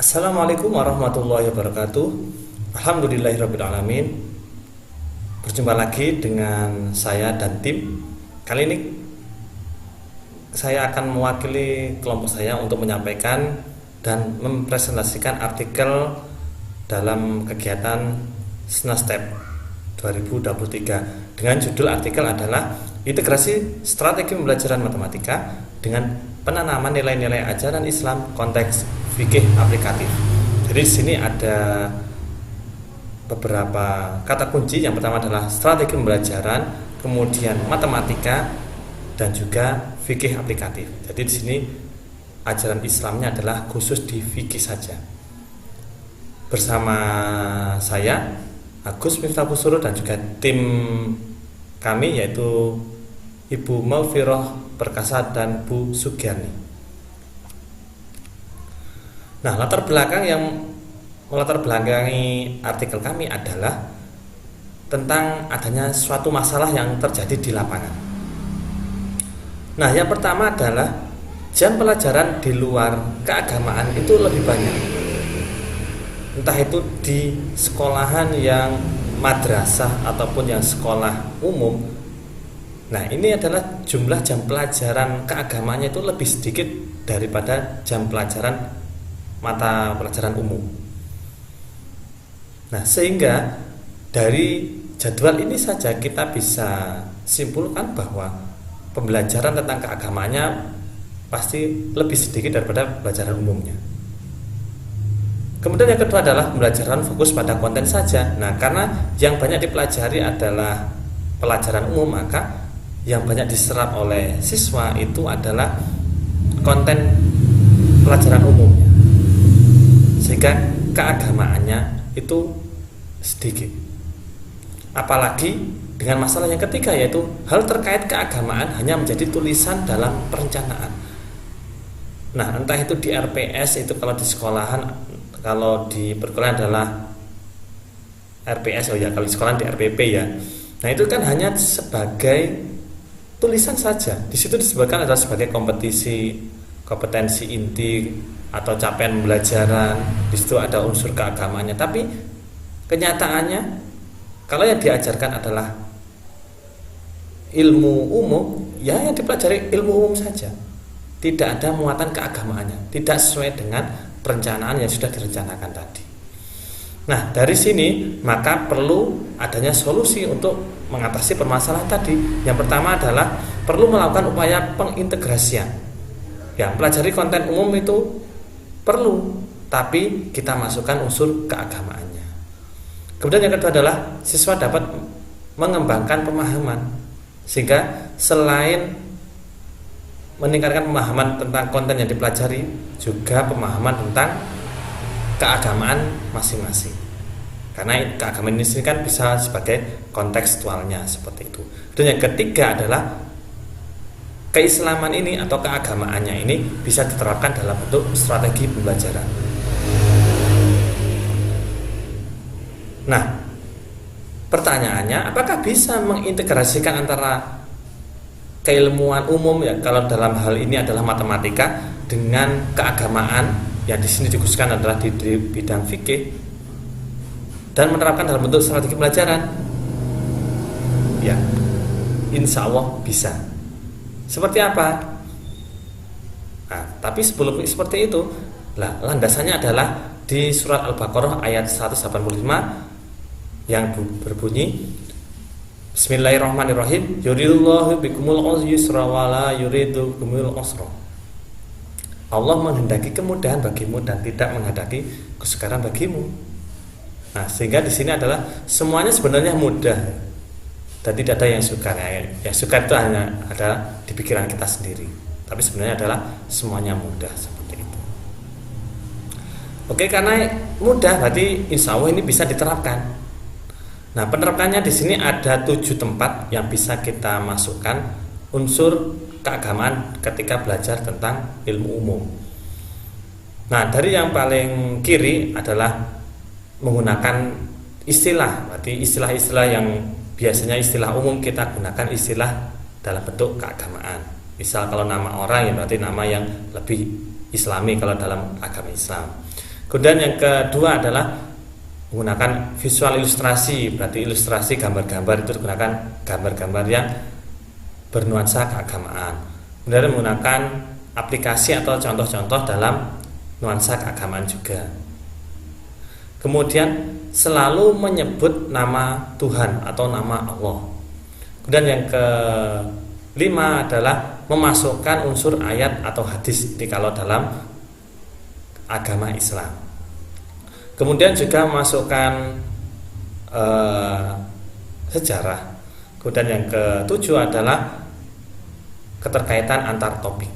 Assalamualaikum warahmatullahi wabarakatuh. Alhamdulillahirrabbilalamin. Berjumpa lagi dengan saya dan tim. Kali ini saya akan mewakili kelompok saya untuk menyampaikan dan mempresentasikan artikel dalam kegiatan SNASTEP 2023 dengan judul artikel adalah Integrasi Strategi Pembelajaran Matematika dengan Penanaman Nilai-nilai Ajaran Islam Konteks Fikih Aplikatif. Jadi di sini ada beberapa kata kunci. Yang pertama adalah strategi pembelajaran, kemudian matematika, dan juga fikih aplikatif. Jadi di sini ajaran Islamnya adalah khusus di fikih saja. Bersama saya Agus Miftah Busuru dan juga tim kami yaitu Ibu Maufiroh Perkasa dan Bu Sugiyarni. Nah, latar belakang yang melatar belakangi artikel kami adalah tentang adanya suatu masalah yang terjadi di lapangan. Nah, yang pertama adalah jam pelajaran di luar keagamaan itu lebih banyak. Entah itu di sekolahan yang madrasah ataupun yang sekolah umum. Nah, ini adalah jumlah jam pelajaran keagamaannya itu lebih sedikit daripada jam pelajaran mata pelajaran umum. Nah, sehingga dari jadwal ini saja kita bisa simpulkan bahwa pembelajaran tentang keagamaannya pasti lebih sedikit daripada pelajaran umumnya. Kemudian yang kedua adalah pembelajaran fokus pada konten saja. Nah, karena yang banyak dipelajari adalah pelajaran umum, maka yang banyak diserap oleh siswa itu adalah konten pelajaran umumnya, sehingga keagamaannya itu sedikit. Apalagi dengan masalah yang ketiga, yaitu hal terkait keagamaan hanya menjadi tulisan dalam perencanaan. Nah, entah itu di RPS, itu kalau di sekolahan, kalau di perkuliahan adalah RPS, kalau di sekolahan di RPP ya. Nah, itu kan hanya sebagai tulisan saja. Di situ disebutkan adalah sebagai kompetensi inti atau capaian pembelajaran. Di situ ada unsur keagamaannya. Tapi kenyataannya, kalau yang diajarkan adalah ilmu umum, ya yang dipelajari ilmu umum saja. Tidak ada muatan keagamaannya, tidak sesuai dengan perencanaan yang sudah direncanakan tadi. Nah, dari sini maka perlu adanya solusi untuk mengatasi permasalahan tadi. Yang pertama adalah perlu melakukan upaya pengintegrasian. Ya, pelajari konten umum itu perlu, tapi kita masukkan unsur keagamaannya. Kemudian yang kedua adalah siswa dapat mengembangkan pemahaman, sehingga selain meningkatkan pemahaman tentang konten yang dipelajari, juga pemahaman tentang keagamaan masing-masing. Karena keagamaan ini kan bisa sebagai kontekstualnya seperti itu. Dan yang ketiga adalah keislaman ini atau keagamaannya ini bisa diterapkan dalam bentuk strategi pembelajaran. Nah, pertanyaannya, apakah bisa mengintegrasikan antara keilmuan umum ya, kalau dalam hal ini adalah matematika, dengan keagamaan yang di sini dikhususkan adalah di bidang fikih, dan menerapkan dalam bentuk strategi pembelajaran? Ya, insya Allah bisa. Seperti apa? Nah, tapi sebelum seperti itu, landasannya adalah di surat Al-Baqarah ayat 185 yang berbunyi Bismillahirrahmanirrahim. Yuridullahu bikumul yusra wa la yuridu bikumul usra. Allah menghendaki kemudahan bagimu dan tidak menghendaki kesukaran bagimu. Nah, sehingga di sini adalah semuanya sebenarnya mudah dan tidak ada yang sukar. Yang sukar itu hanya ada di pikiran kita sendiri. Tapi sebenarnya adalah semuanya mudah seperti itu. Oke, karena mudah berarti insya Allah ini bisa diterapkan. Nah, penerapannya di sini ada 7 tempat yang bisa kita masukkan unsur keagamaan ketika belajar tentang ilmu umum. Nah, dari yang paling kiri adalah menggunakan istilah, berarti istilah-istilah yang biasanya istilah umum kita gunakan istilah dalam bentuk keagamaan. Misal kalau nama orang ya berarti nama yang lebih Islami kalau dalam agama Islam. Kemudian yang kedua adalah menggunakan visual ilustrasi, berarti ilustrasi gambar-gambar itu digunakan gambar-gambar yang bernuansa keagamaan. Kemudian menggunakan aplikasi atau contoh-contoh dalam nuansa keagamaan juga. Kemudian selalu menyebut nama Tuhan atau nama Allah. Kemudian yang kelima adalah memasukkan unsur ayat atau hadis kalau dalam agama Islam. Kemudian juga memasukkan sejarah. Kemudian yang ketujuh adalah keterkaitan antar topik.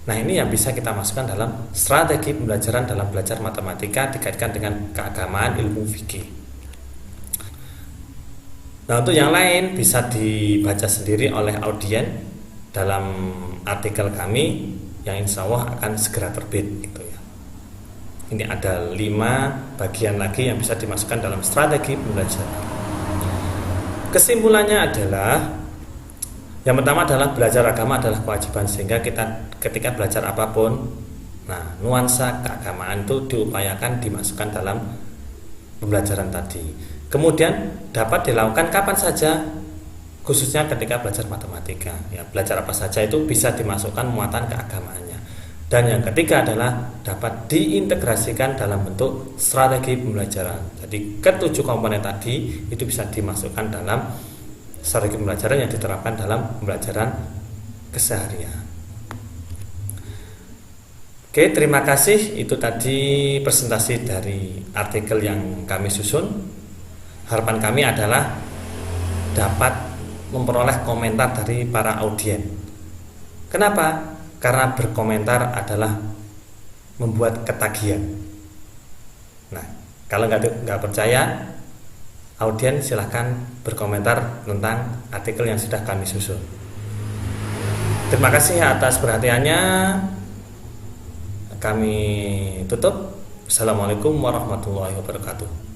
Nah, ini yang bisa kita masukkan dalam strategi pembelajaran dalam belajar matematika dikaitkan dengan keagamaan ilmu fikih. Nah, untuk yang lain bisa dibaca sendiri oleh audien dalam artikel kami yang insya Allah akan segera terbit gitu ya. Ini ada 5 bagian lagi yang bisa dimasukkan dalam strategi pembelajaran. Kesimpulannya adalah yang pertama adalah belajar agama adalah kewajiban, sehingga kita ketika belajar apapun, nah nuansa keagamaan itu diupayakan dimasukkan dalam pembelajaran tadi. Kemudian dapat dilakukan kapan saja, khususnya ketika belajar matematika. Ya, belajar apa saja itu bisa dimasukkan muatan keagamaannya. Dan yang ketiga adalah dapat diintegrasikan dalam bentuk strategi pembelajaran. Jadi ketujuh komponen tadi itu bisa dimasukkan dalam strategi pembelajaran yang diterapkan dalam pembelajaran keseharian. Oke, terima kasih. Itu tadi presentasi dari artikel yang kami susun. Harapan kami adalah dapat memperoleh komentar dari para audien. Kenapa? Karena berkomentar adalah membuat ketagihan. Nah, kalau nggak percaya, audien silahkan berkomentar tentang artikel yang sudah kami susun. Terima kasih atas perhatiannya. Kami tutup. Assalamualaikum warahmatullahi wabarakatuh.